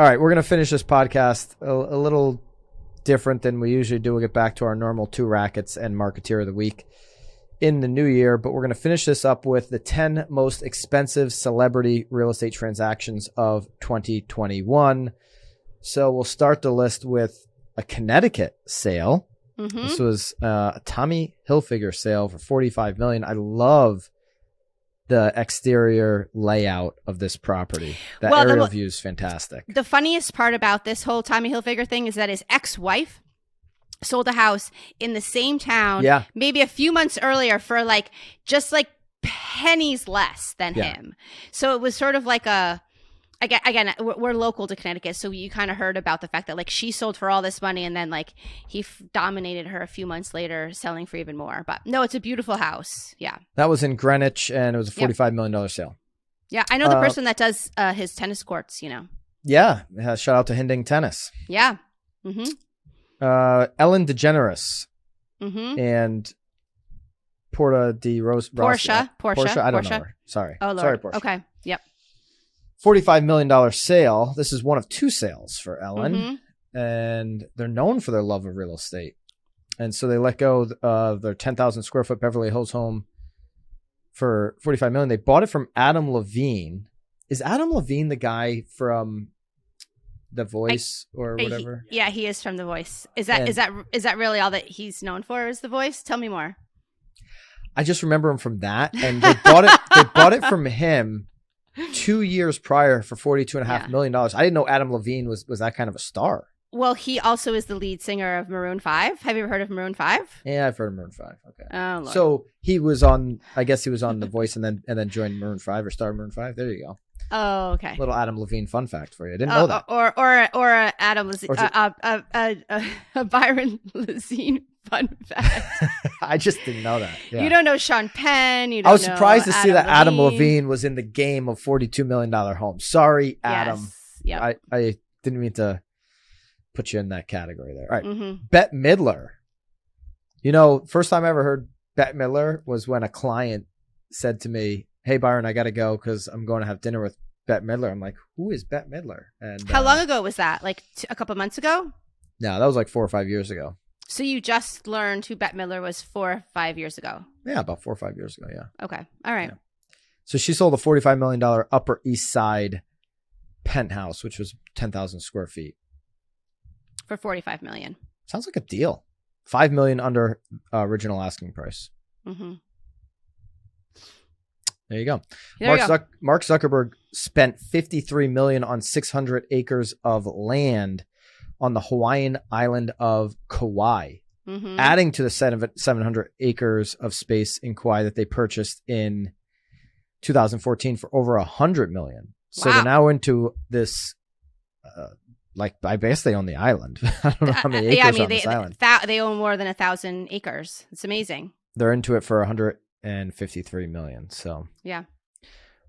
All right, we're going to finish this podcast a little different than we usually do. We'll get back to our normal 2 rackets and Marketeer of the Week in the new year, but we're going to finish this up with the 10 most expensive celebrity real estate transactions of 2021. So we'll start the list with a Connecticut sale. Mm-hmm. This was a Tommy Hilfiger sale for $45 million. I love the exterior layout of this property. The aerial view is fantastic. The funniest part about this whole Tommy Hilfiger thing is that his ex-wife sold a house in the same town maybe a few months earlier for just pennies less than him. So it was sort of like again, we're local to Connecticut, so you kind of heard about the fact that she sold for all this money and then he dominated her a few months later, selling for even more. But no, it's a beautiful house. Yeah. That was in Greenwich, and it was a $45 million sale. Yeah, I know the person that does his tennis courts, Yeah, shout out to Hinding Tennis. Yeah. Mm-hmm. Ellen DeGeneres and Portia de Rose. Portia. I don't know her. Sorry. Oh, Lord. Sorry, Portia. Okay. Yep. $45 million sale. This is one of 2 sales for Ellen, and they're known for their love of real estate. And so they let go of their 10,000 square foot Beverly Hills home for $45 million. They bought it from Adam Levine. Is Adam Levine the guy from The Voice or whatever? He is from The Voice. Is that really all that he's known for? Is The Voice? Tell me more. I just remember him from that, and they bought it. They bought it from him 2 years prior for $42.5 million. I didn't know Adam Levine was that kind of a star. Well, he also is the lead singer of Maroon 5. Have you ever heard of Maroon 5? Yeah, I've heard of Maroon 5. Okay. Oh, Lord. So he was on. I guess he was on The Voice and then joined Maroon 5 or started Maroon 5. There you go. Oh, okay. Little Adam Levine fun fact for you. I didn't know that. Or Adam Levine, a Byron Levine fun fact. I just didn't know that. Yeah. You don't know Sean Penn. I was surprised to see that Adam Levine was in the game of $42 million homes. Sorry, Adam. Yes. Yep. I didn't mean to put you in that category there. All right. Mm-hmm. Bette Midler. First time I ever heard Bette Midler was when a client said to me, "Hey, Byron, I got to go because I'm going to have dinner with Bette Midler." I'm like, "Who is Bette Midler?" And how long ago was that? A couple months ago? No, that was 4 or 5 years ago. So you just learned who Bette Midler was 4 or 5 years ago? Yeah, about 4 or 5 years ago, yeah. Okay. All right. Yeah. So she sold a $45 million Upper East Side penthouse, which was 10,000 square feet. For $45 million. Sounds like a deal. $5 million under original asking price. Mm-hmm. There you go. Mark Zuckerberg spent $53 million on 600 acres of land on the Hawaiian island of Kauai, adding to the 700 acres of space in Kauai that they purchased in 2014 for over $100 million. So they're now into this, I guess they own the island. I don't know how many acres on this island. They own more than 1,000 acres. It's amazing. They're into it for $153 million. So yeah.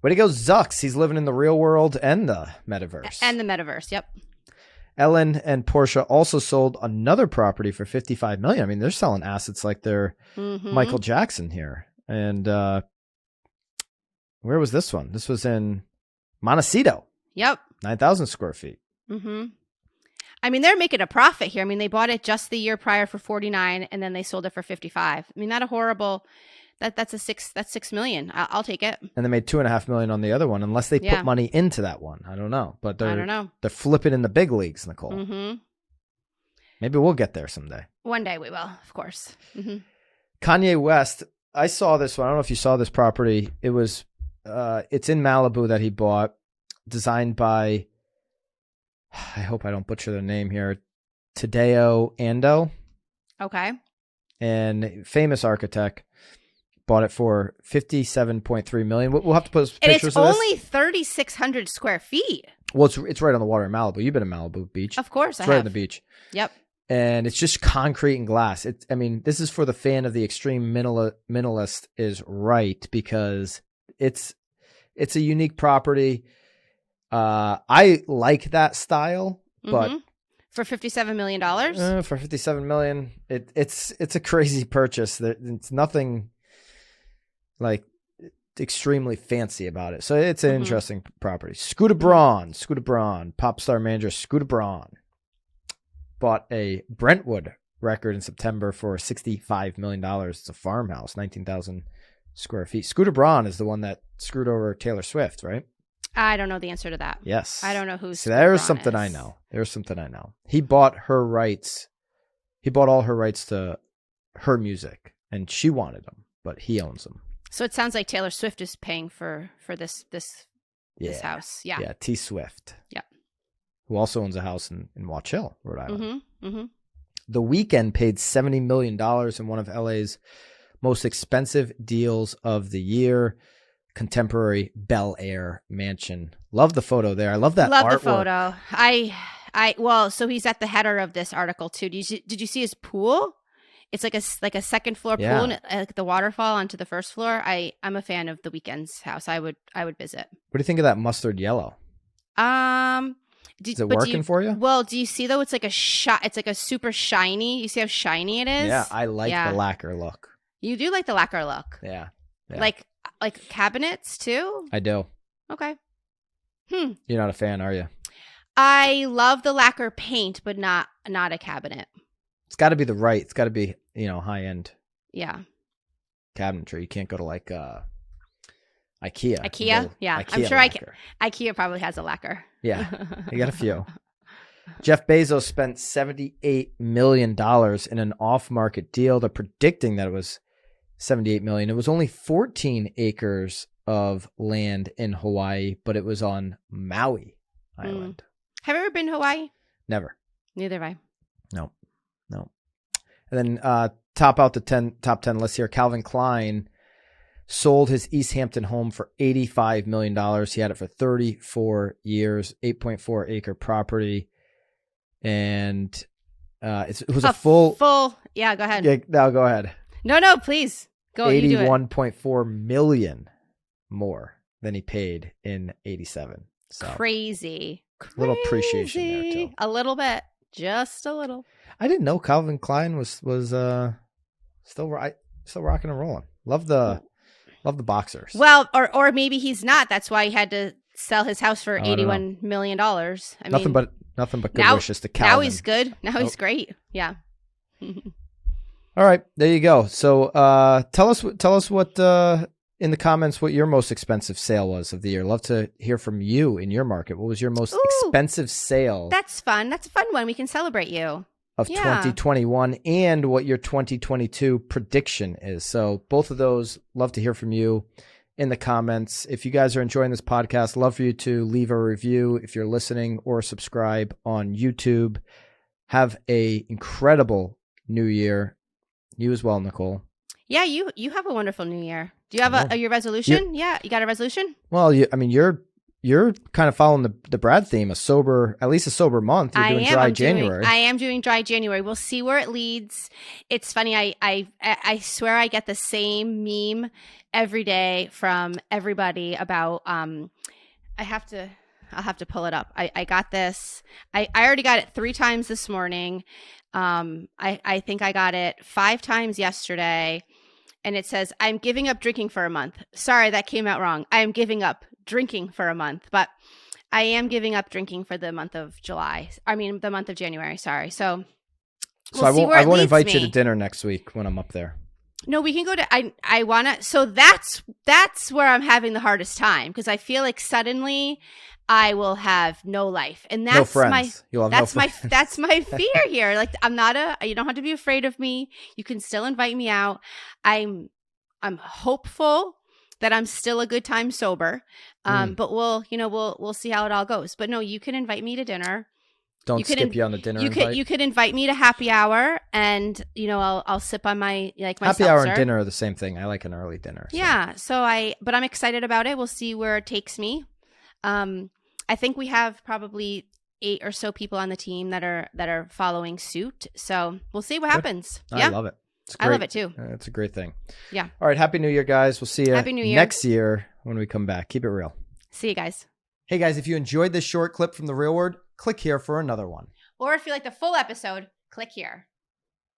Way to go, Zucks. He's living in the real world and the metaverse. Yep. Ellen and Portia also sold another property for $55 million. I mean, they're selling assets like they're Michael Jackson here. And where was this one? This was in Montecito. Yep. 9,000 square feet. Mm-hmm. I mean, they're making a profit here. I mean, they bought it just the year prior for 49, and then they sold it for 55. I mean, not a horrible. That's $6 million. I'll take it. And they made $2.5 million on the other one, unless they put money into that one. I don't know, but I don't know. They're flipping in the big leagues, Nicole. Mm-hmm. Maybe we'll get there someday. One day we will, of course. Mm-hmm. Kanye West. I saw this one. I don't know if you saw this property. It was, it's in Malibu that he bought, designed by, I hope I don't butcher the name here, Tadeo Ando. Okay. And famous architect. Bought it for $57.3 million. We'll have to put pictures of this. And it's only 3,600 square feet. Well, it's right on the water in Malibu. You've been in Malibu Beach. Of course, it's right on the beach. Yep. And it's just concrete and glass. I mean, this is for the fan of the extreme minimalist is right, because it's a unique property. I like that style, but for $57 million. For $57 million, it's a crazy purchase. It's nothing. Like, extremely fancy about it. So it's an interesting property. Scooter Braun, pop star manager Scooter Braun, bought a Brentwood record in September for $65 million. It's a farmhouse, 19,000 square feet. Scooter Braun is the one that screwed over Taylor Swift, right? I don't know the answer to that. Yes. I don't know who's. So there's something I know. He bought her rights. He bought all her rights to her music, and she wanted them, but he owns them. So it sounds like Taylor Swift is paying for this house. Yeah. Yeah, T Swift. Yeah. Who also owns a house in Watch Hill, Rhode Island. The Weeknd paid $70 million in one of LA's most expensive deals of the year. Contemporary Bel Air mansion. Love the photo there. I love that artwork. Love the photo. Well, so he's at the header of this article too. Did you see his pool? It's like a second floor pool, and like the waterfall onto the first floor. I'm a fan of the Weeknd's house. I would visit. What do you think of that mustard yellow? Is it working for you? Well, do you see though? It's like a super shiny. You see how shiny it is? Yeah, I like the lacquer look. You do like the lacquer look. Yeah. Like cabinets too? I do. Okay. You're not a fan, are you? I love the lacquer paint, but not a cabinet. It's got to be it's got to be, high end. Yeah. Cabinetry. You can't go to like IKEA. IKEA? Yeah. IKEA I'm sure lacquer. IKEA probably has a lacquer. Yeah. You got a few. Jeff Bezos spent $78 million in an off-market deal. They're predicting that it was $78 million. It was only 14 acres of land in Hawaii, but it was on Maui Island. Have you ever been to Hawaii? Never. Neither have I. No. And then top out the top 10 list here. Calvin Klein sold his East Hampton home for $85 million. He had it for 34 years, 8.4 acre property. And it was a full. Yeah, go ahead. Yeah, no, go ahead. No, please. Go. $81.4 million more than he paid in 87. So Crazy. A little appreciation there too. A little bit. Just a little. I didn't know Calvin Klein was still rocking and rolling. Love the boxers. Well, or maybe he's not. That's why he had to sell his house for $81 million. Nothing but good wishes to Calvin. Now he's good. Now he's great. Yeah. All right, there you go. So tell us what in the comments what your most expensive sale was of the year. Love to hear from you in your market. What was your most expensive sale? That's fun. That's a fun one. We can celebrate you. Of 2021 and what your 2022 prediction is. So both of those, love to hear from you in the comments. If you guys are enjoying this podcast, love for you to leave a review if you're listening or subscribe on YouTube. Have a incredible new year. You as well, Nicole. Yeah, you have a wonderful new year. Do you have your resolution? You got a resolution? Well, you're kind of following the Brad theme, at least a sober month. You're doing dry January. I am doing dry January. We'll see where it leads. It's funny. I swear I get the same meme every day from everybody about, I'll have to pull it up. I got this. I already got it 3 times this morning. I think I got it 5 times yesterday. And it says, I'm giving up drinking for a month. Sorry, that came out wrong. I am giving up drinking for a month, but I am giving up drinking for the month of the month of January. Sorry. So I won't invite you to dinner next week when I'm up there. No, we can go to, I want to, so that's where I'm having the hardest time because I feel like suddenly I will have no life. And that's no friends. That's my fear here. Like you don't have to be afraid of me. You can still invite me out. I'm hopeful that I'm still a good time sober. But we'll see how it all goes. But no, you can invite me to dinner. Don't skip you on the dinner invite. You could invite me to happy hour my I'll sip on my happy seltzer. Hour and dinner are the same thing. I like an early dinner. So. Yeah. But I'm excited about it. We'll see where it takes me. I think we have probably 8 or so people on the team that are following suit. So we'll see what happens. I love it. It's great. I love it too. It's a great thing. Yeah. All right. Happy New Year, guys. We'll see you Happy New Year. next year when we come back. Keep it real. See you guys. Hey guys, if you enjoyed this short clip from The Real Word, click here for another one. Or if you like the full episode, click here.